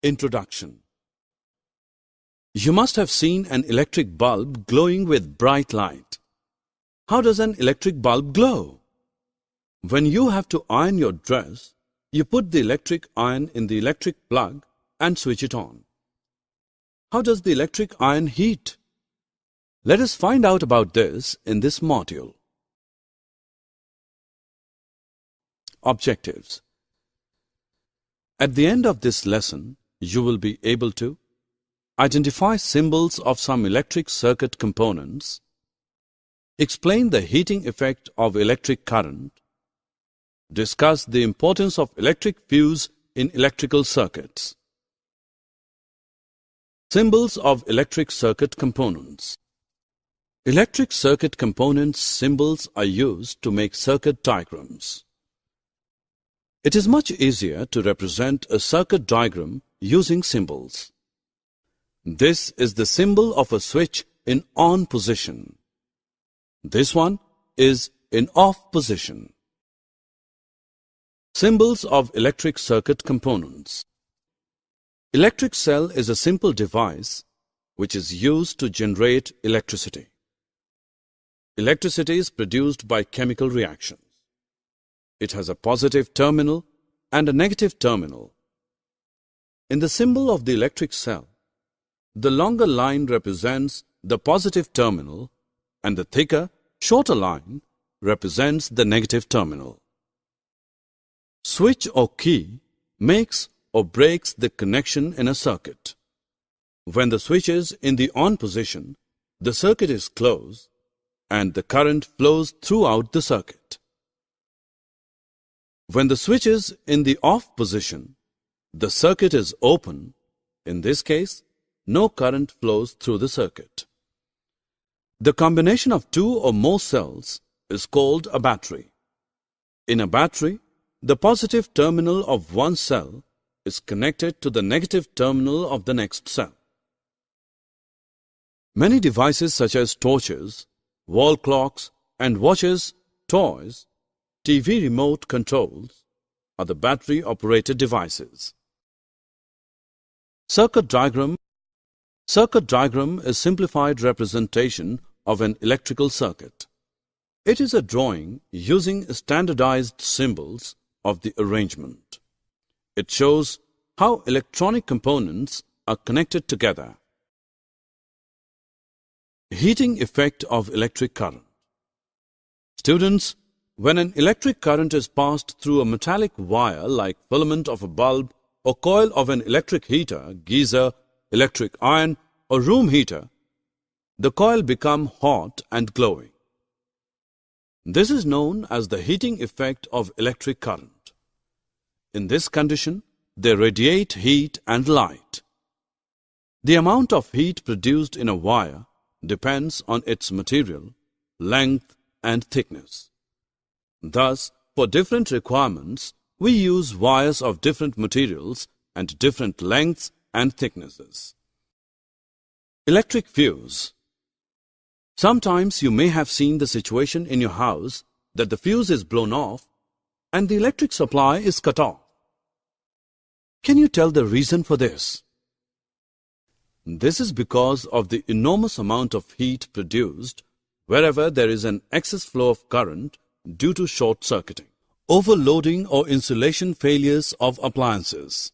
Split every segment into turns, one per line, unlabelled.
Introduction. You must have seen an electric bulb glowing with bright light. How does an electric bulb glow? When you have to iron your dress, you put the electric iron in the electric plug and switch it on. How does the electric iron heat? Let us find out about this in this module. Objectives. At the end of this lesson, you will be able to identify symbols of some electric circuit components, explain the heating effect of electric current, discuss the importance of electric fuse in electrical circuits. Symbols of electric circuit components. Electric circuit components symbols are used to make circuit diagrams. It is much easier to represent a circuit diagram using symbols. This is the symbol of a switch in on position. This one is in off position. Symbols of electric circuit components. Electric cell is a simple device which is used to generate electricity. Electricity is produced by chemical reactions. It has a positive terminal and a negative terminal. In the symbol of the electric cell, the longer line represents the positive terminal and the thicker, shorter line represents the negative terminal. Switch or key makes or breaks the connection in a circuit. When the switch is in the on position, the circuit is closed and the current flows throughout the circuit. When the switch is in the off position, the circuit is open. In this case, no current flows through the circuit. The combination of two or more cells is called a battery. In a battery, the positive terminal of one cell is connected to the negative terminal of the next cell. Many devices such as torches, wall clocks, and watches, toys, TV remote controls are the battery-operated devices. Circuit diagram. Circuit diagram is simplified representation of an electrical circuit. It is a drawing using standardized symbols of the arrangement. It shows how electronic components are connected together. Heating effect of electric current. Students, when an electric current is passed through a metallic wire like filament of a bulb or coil of an electric heater, geyser, electric iron or room heater, the coil becomes hot and glowing. This is known as the heating effect of electric current. In this condition, they radiate heat and light. The amount of heat produced in a wire depends on its material, length and thickness. Thus, for different requirements, we use wires of different materials and different lengths and thicknesses. Electric fuse. Sometimes you may have seen the situation in your house that the fuse is blown off and the electric supply is cut off. Can you tell the reason for this? This is because of the enormous amount of heat produced wherever there is an excess flow of current due to short-circuiting, overloading or insulation failures of appliances.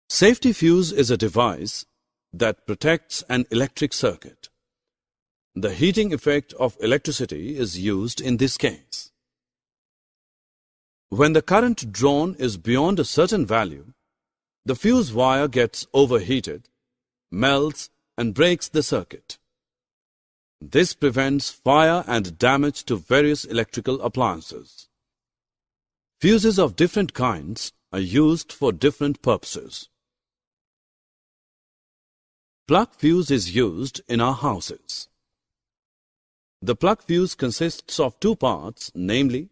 Safety fuse is a device that protects an electric circuit. The heating effect of electricity is used in this case. When the current drawn is beyond a certain value, the fuse wire gets overheated, melts and breaks the circuit. This prevents fire and damage to various electrical appliances. Fuses of different kinds are used for different purposes. Plug fuse is used in our houses. The plug fuse consists of two parts, namely,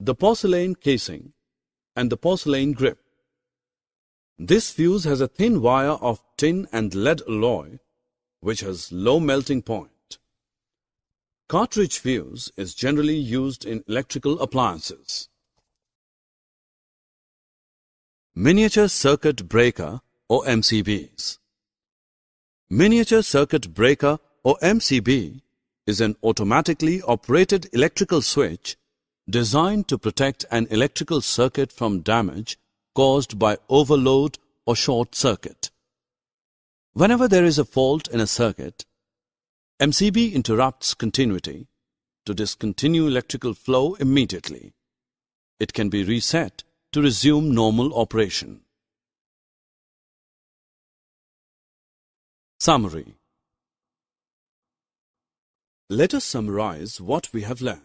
the porcelain casing and the porcelain grip. This fuse has a thin wire of tin and lead alloy, which has low melting point. Cartridge fuse is generally used in electrical appliances. Miniature circuit breaker or MCBs. Miniature circuit breaker or MCB is an automatically operated electrical switch designed to protect an electrical circuit from damage caused by overload or short circuit. Whenever there is a fault in a circuit, MCB interrupts continuity to discontinue electrical flow immediately. It can be reset to resume normal operation. Summary. Let us summarize what we have learned.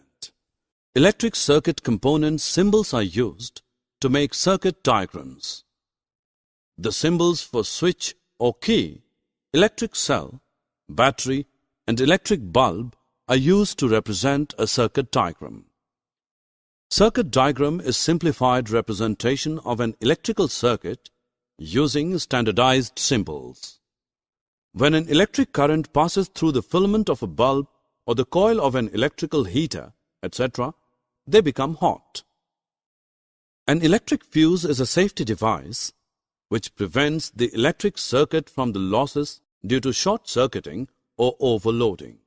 Electric circuit component symbols are used to make circuit diagrams. The symbols for switch or key, electric cell, battery, and electric bulb are used to represent a circuit diagram. Circuit diagram is simplified representation of an electrical circuit using standardized symbols. When an electric current passes through the filament of a bulb or the coil of an electrical heater, etc., they become hot. An electric fuse is a safety device which prevents the electric circuit from the losses due to short circuiting or overloading.